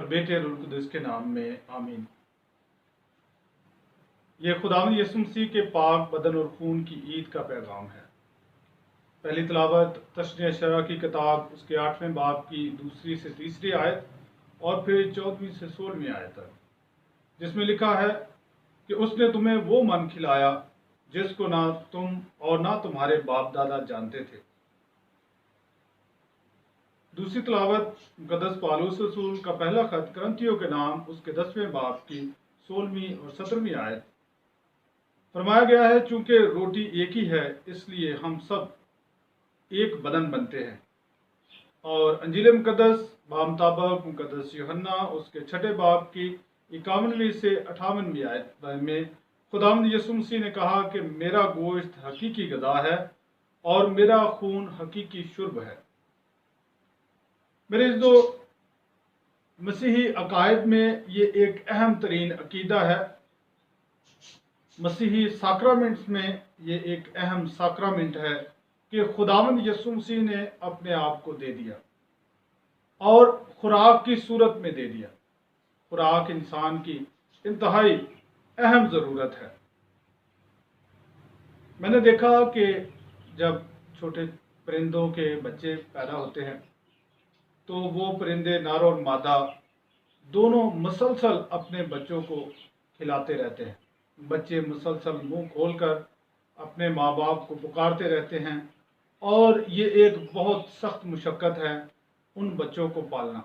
और बेटे रूह कुदस के नाम में आमीन। ये खुदावंद यीशु मसीह के पाक बदन और खून की ईद का पैगाम है। पहली तिलावत तशरीह शरा की किताब उसके 8वें बाब की 2 से 3 आयत और फिर 14 से 16 आयत तक, जिसमें लिखा है कि उसने तुम्हें वो मन खिलाया जिसको ना तुम और ना तुम्हारे बाप दादा जानते थे। दूसरी तिलावत मुकद्दस पौलुस रसूल का पहला खत करंथियों के नाम उसके 10वें बाब की 16वीं और 17वीं आयत। फरमाया गया है, चूंकि रोटी एक ही है इसलिए हम सब एक बदन बनते हैं। और अंजील मुकद्दस बामुताबिक मुकद्दस यूहन्ना उसके 6 बाब की 51वीं से 58वीं आयत में खुदावंद यीशु मसीह ने कहा कि मेरा गोश्त हकीकी गज़ा है और मेरा खून हकीकी शुर्ब है। मेरे जो मसीही अकायद में ये एक अहम तरीन अकीदा है। मसीही साक्रामेंट्स में ये एक अहम साक्रामेंट है कि खुदावंद यीशु मसीह ने अपने आप को दे दिया और खुराक की सूरत में दे दिया। खुराक इंसान की इंतहाई अहम ज़रूरत है। मैंने देखा कि जब छोटे परिंदों के बच्चे पैदा होते हैं तो वो परिंदे नर और मादा दोनों मुसलसल अपने बच्चों को खिलाते रहते हैं। बच्चे मुसलसल मुंह खोलकर अपने माँ बाप को पुकारते रहते हैं और ये एक बहुत सख्त मुशक्क़त है उन बच्चों को पालना।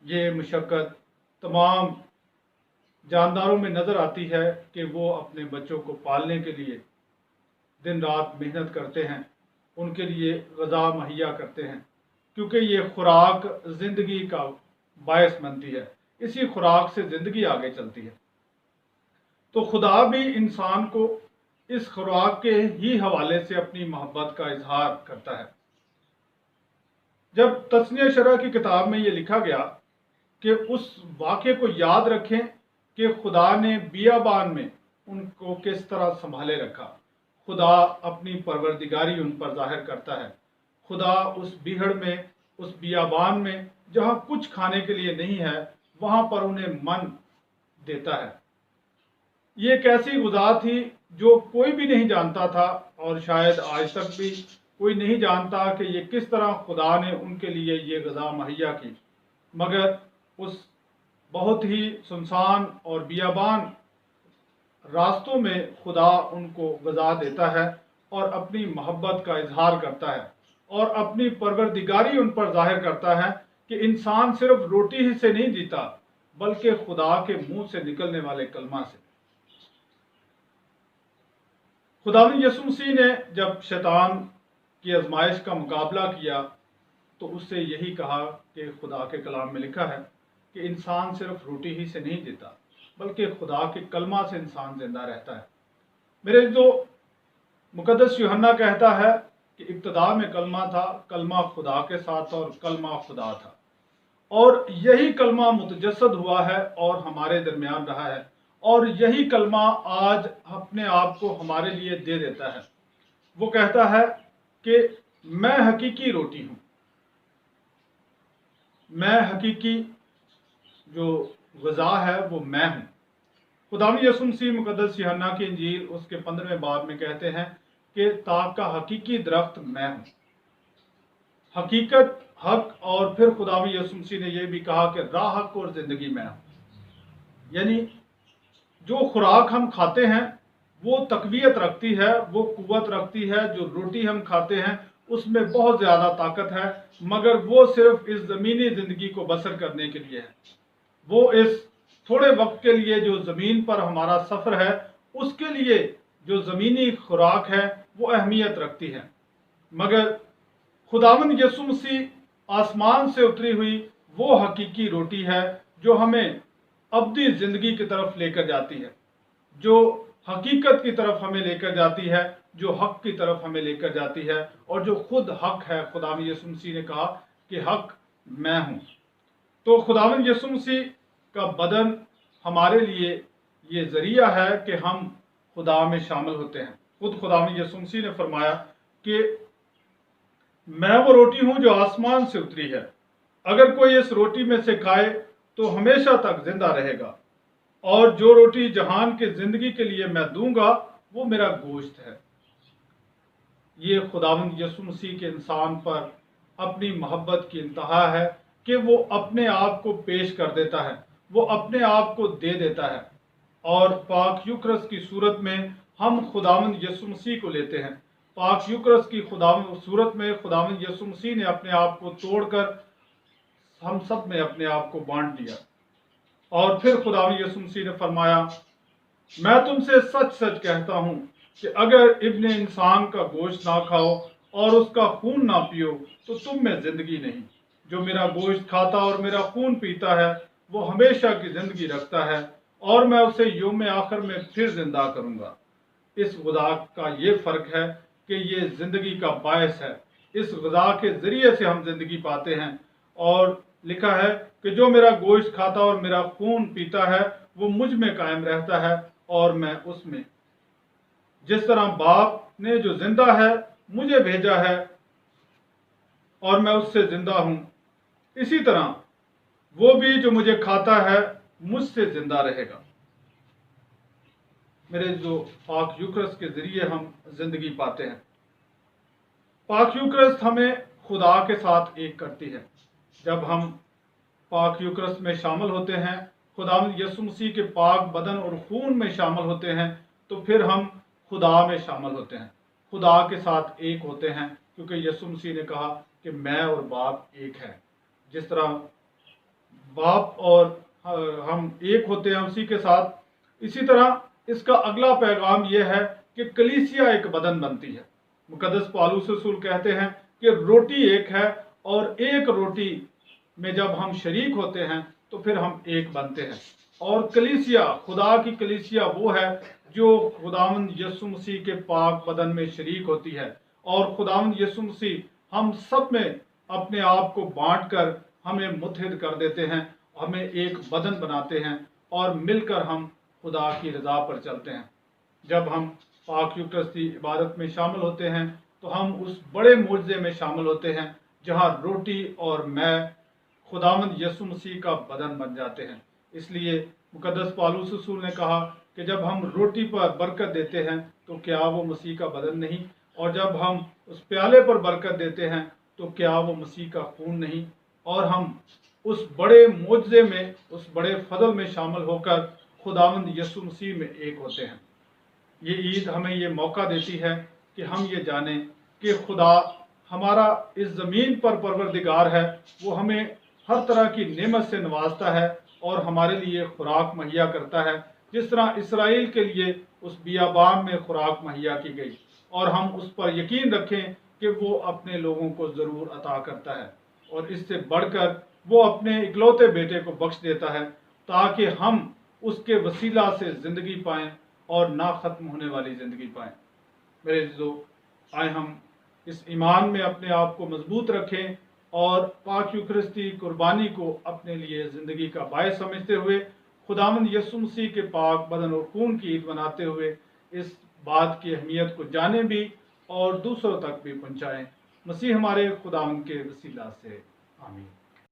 ये मुशक्क़त तमाम जानदारों में नज़र आती है कि वो अपने बच्चों को पालने के लिए दिन रात मेहनत करते हैं, उनके लिए ग़िज़ा मुहैया करते हैं, क्योंकि ये खुराक ज़िंदगी का बायस बनती है। इसी खुराक से ज़िंदगी आगे चलती है। तो खुदा भी इंसान को इस खुराक के ही हवाले से अपनी मोहब्बत का इजहार करता है। जब तस्नीह शरा की किताब में ये लिखा गया कि उस वाक़े को याद रखें कि खुदा ने बियाबान में उनको किस तरह संभाले रखा। खुदा अपनी परवरदिगारी उन पर जाहिर करता है। खुदा उस बीहड़ में, उस बियाबान में जहाँ कुछ खाने के लिए नहीं है, वहाँ पर उन्हें मन देता है। ये एक ऐसी ग़िज़ा थी जो कोई भी नहीं जानता था और शायद आज तक भी कोई नहीं जानता कि ये किस तरह खुदा ने उनके लिए ये ग़िज़ा मुहैया की। मगर उस बहुत ही सुनसान और बियाबान रास्तों में खुदा उनको ग़िज़ा देता है और अपनी मोहब्बत का इजहार करता है और अपनी परवरदिगारी उन पर जाहिर करता है कि इंसान सिर्फ रोटी ही से नहीं जीता बल्कि खुदा के मुंह से निकलने वाले कलमा से। खुदावंद यीशु मसीह ने जब शैतान की आजमाइश का मुकाबला किया तो उससे यही कहा कि खुदा के कलाम में लिखा है कि इंसान सिर्फ रोटी ही से नहीं जीता बल्कि खुदा के कलमा से इंसान जिंदा रहता है। मेरे जो मुकद्दस यूहन्ना कहता है कि इब्तिदा में कलमा था, कलमा खुदा के साथ और कलमा खुदा था, और यही कलमा मुतजस्सद हुआ है और हमारे दरमियान रहा है, और यही कलमा आज अपने आप को हमारे लिए दे देता है। वो कहता है कि मैं हकीकी रोटी हूँ, मैं हकीकी जो ग़िज़ा है वो मैं हूँ। खुदावंद यीशु मसीह मुकद्दस यूहन्ना की इंजील उसके 15वें बाब में कहते हैं कि ताक का हकीकी दरख्त मैं हूँ, हकीकत, हक, और फिर खुदावंद यीशु मसीह ने यह भी कहा कि राह, हक और ज़िंदगी मैं हूँ। यानी जो खुराक हम खाते हैं वो तक़वियत रखती है, वो कुव्वत रखती है। जो रोटी हम खाते हैं उसमें बहुत ज़्यादा ताकत है, मगर वो सिर्फ इस ज़मीनी ज़िंदगी को बसर करने के लिए है। वो इस थोड़े वक्त के लिए जो ज़मीन पर हमारा सफ़र है उसके लिए जो ज़मीनी खुराक है वो अहमियत रखती है। मगर खुदावंद यीशु मसीह आसमान से उतरी हुई वो हकीकी रोटी है जो हमें अब्दी ज़िंदगी की तरफ लेकर जाती है, जो हकीकत की तरफ हमें लेकर जाती है, जो हक की तरफ हमें लेकर जाती है, और जो खुद हक है। खुदावंद यीशु मसीह ने कहा कि हक मैं हूँ। तो खुदावंद यीशु मसीह का बदन हमारे लिए ये ज़रिया है कि हम खुदा में शामिल होते हैं। खुद खुदावंद यीशु मसीह ने फरमाया कि मैं वो रोटी हूँ जो आसमान से उतरी है, अगर कोई इस रोटी में से खाए तो हमेशा तक जिंदा रहेगा, और जो रोटी जहान की जिंदगी के लिए मैं दूंगा वो मेरा गोश्त है। ये खुदावंद यीशु मसीह के इंसान पर अपनी मोहब्बत की इंतहा है कि वो अपने आप को पेश कर देता है, वो अपने आप को दे देता है। और पाक यूकरस की सूरत में हम खुदावंद यीशु मसीह को लेते हैं। पाक यूकरस की खुदावंद सूरत में खुदावंद यीशु मसीह ने अपने आप को तोड़कर हम सब में अपने आप को बांट दिया। और फिर खुदावंद यीशु मसीह ने फरमाया, मैं तुमसे सच सच कहता हूं कि अगर इब्ने इंसान का गोश्त ना खाओ और उसका खून ना पियो तो तुम में जिंदगी नहीं। जो मेरा गोश्त खाता और मेरा खून पीता है वो हमेशा की जिंदगी रखता है, और मैं उसे यौम आखिर में फिर जिंदा करूंगा। इस गुदा का ये फर्क है कि ये जिंदगी का बायस है। इस गुदा के जरिए से हम जिंदगी पाते हैं। और लिखा है कि जो मेरा गोश्त खाता और मेरा खून पीता है वो मुझ में कायम रहता है और मैं उसमें। जिस तरह बाप ने जो जिंदा है मुझे भेजा है और मैं उससे जिंदा हूं, इसी तरह वो भी जो मुझे खाता है मुझसे जिंदा रहेगा। मेरे जो पाक यूकरस के जरिए हम जिंदगी पाते हैं। पाक यूकरस हमें खुदा के साथ एक करती है। जब हम पाक यूकरस में शामिल होते हैं, खुदावंद यीशु मसीह के पाक बदन और खून में शामिल होते हैं, तो फिर हम खुदा में शामिल होते हैं, खुदा के साथ एक होते हैं, क्योंकि यीशु मसीह ने कहा कि मैं और बाप एक है। जिस तरह बाप और हम एक होते हैं उसी के साथ, इसी तरह इसका अगला पैगाम यह है कि कलीसिया एक बदन बनती है। मुकद्दस पौलुस रसूल कहते हैं कि रोटी एक है, और एक रोटी में जब हम शरीक होते हैं तो फिर हम एक बनते हैं। और कलीसिया, खुदा की कलीसिया वो है जो खुदावंद यीशु मसीह के पाक बदन में शरीक होती है। और खुदावंद यीशु मसीह हम सब में अपने आप को बांटकर हमें मुत्तहिद कर देते हैं, हमें एक बदन बनाते हैं, और मिलकर हम खुदा की रजा पर चलते हैं। जब हम पाक यूकरस की इबादत में शामिल होते हैं तो हम उस बड़े मुआवजे में शामिल होते हैं जहाँ रोटी और मैं खुदावंद यीशु मसीह का बदन बन जाते हैं। इसलिए मुकद्दस पौलुस रसूल ने कहा कि जब हम रोटी पर बरकत देते हैं तो क्या वो मसीह का बदन नहीं, और जब हम उस प्याले पर बरकत देते हैं तो क्या वो मसीह का खून नहीं। और हम उस बड़े मुआवजे में, उस बड़े फजल में शामिल होकर खुदावंद यीशु मसीह में एक होते हैं। ये ईद हमें ये मौका देती है कि हम ये जानें कि खुदा हमारा इस ज़मीन पर परवरदिगार है। वो हमें हर तरह की नेमत से नवाजता है और हमारे लिए खुराक मुहैया करता है, जिस तरह इसराइल के लिए उस बियाबान में खुराक मुहैया की गई। और हम उस पर यकीन रखें कि वो अपने लोगों को ज़रूर अता करता है, और इससे बढ़कर वो अपने इकलौते बेटे को बख्श देता है ताकि हम उसके वसीला से ज़िंदगी पाएँ और ना ख़त्म होने वाली ज़िंदगी पाएँ। मेरे अज़ीज़ों, आए हम इस ईमान में अपने आप को मजबूत रखें और पाक यूकरिस्ती कुर्बानी को अपने लिए ज़िंदगी का बायस समझते हुए खुदावंद यीशु मसीह के पाक बदन और खून की ईद मनाते हुए इस बात की अहमियत को जाने भी और दूसरों तक भी पहुँचाएँ। मसीह हमारे खुदावंद के वसीला से, आमीन।